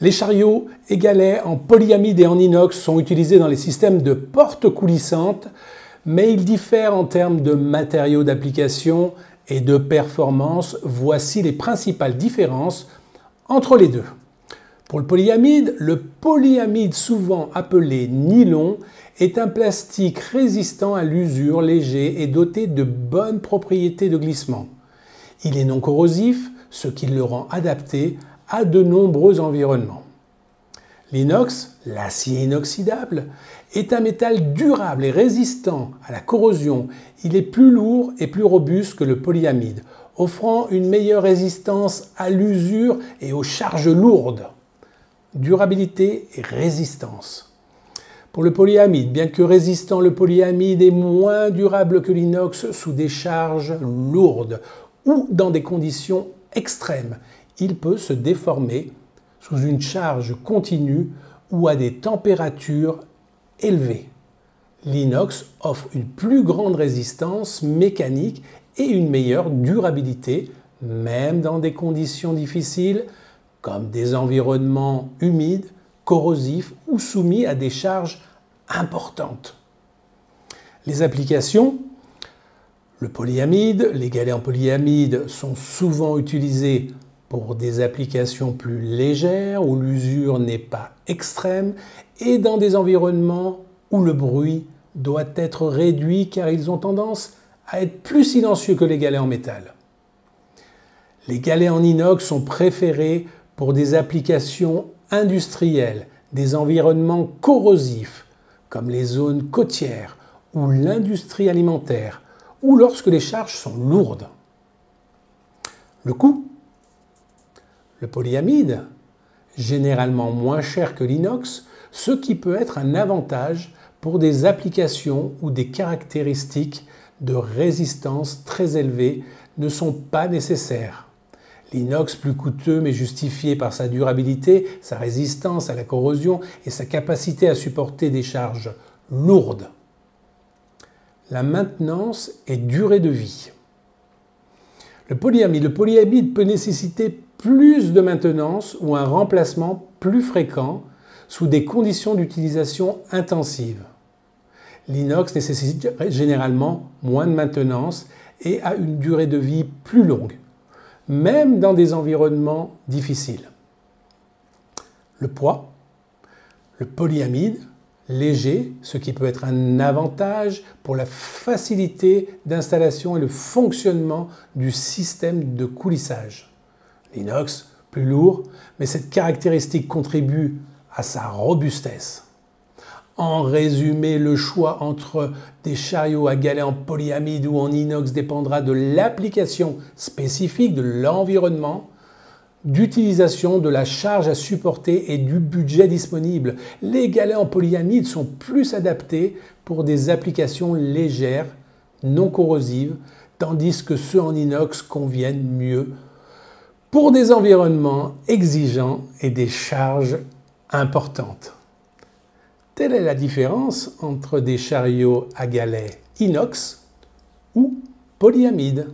Les chariots et galets en polyamide et en inox sont utilisés dans les systèmes de portes coulissantes, mais ils diffèrent en termes de matériaux d'application et de performance. Voici les principales différences entre les deux. Pour le polyamide souvent appelé nylon est un plastique résistant à l'usure, léger et doté de bonnes propriétés de glissement. Il est non corrosif, ce qui le rend adapté à de nombreux environnements. L'inox, l'acier inoxydable, est un métal durable et résistant à la corrosion. Il est plus lourd et plus robuste que le polyamide, offrant une meilleure résistance à l'usure et aux charges lourdes. Durabilité et résistance. Pour le polyamide, bien que résistant, le polyamide est moins durable que l'inox sous des charges lourdes ou dans des conditions extrêmes. Il peut se déformer sous une charge continue ou à des températures élevées. L'inox offre une plus grande résistance mécanique et une meilleure durabilité, même dans des conditions difficiles, comme des environnements humides, corrosifs ou soumis à des charges importantes. Les applications. Le polyamide, les galets en polyamide sont souvent utilisés pour des applications plus légères où l'usure n'est pas extrême et dans des environnements où le bruit doit être réduit car ils ont tendance à être plus silencieux que les galets en métal. Les galets en inox sont préférés pour des applications industrielles, des environnements corrosifs comme les zones côtières ou l'industrie alimentaire, ou lorsque les charges sont lourdes. Le coût. Le polyamide, généralement moins cher que l'inox, ce qui peut être un avantage pour des applications où des caractéristiques de résistance très élevées ne sont pas nécessaires. L'inox plus coûteux mais justifié par sa durabilité, sa résistance à la corrosion et sa capacité à supporter des charges lourdes. La maintenance et durée de vie. Le polyamide peut nécessiter plus de maintenance ou un remplacement plus fréquent sous des conditions d'utilisation intensive. L'inox nécessite généralement moins de maintenance et a une durée de vie plus longue, même dans des environnements difficiles. Le poids. Le polyamide, léger, ce qui peut être un avantage pour la facilité d'installation et le fonctionnement du système de coulissage. L'inox, plus lourd, mais cette caractéristique contribue à sa robustesse. En résumé, le choix entre des chariots à galets en polyamide ou en inox dépendra de l'application spécifique, de l'environnement, d'utilisation, de la charge à supporter et du budget disponible. Les galets en polyamide sont plus adaptés pour des applications légères, non corrosives, tandis que ceux en inox conviennent mieux pour des environnements exigeants et des charges importantes. Telle est la différence entre des chariots à galets inox ou polyamide.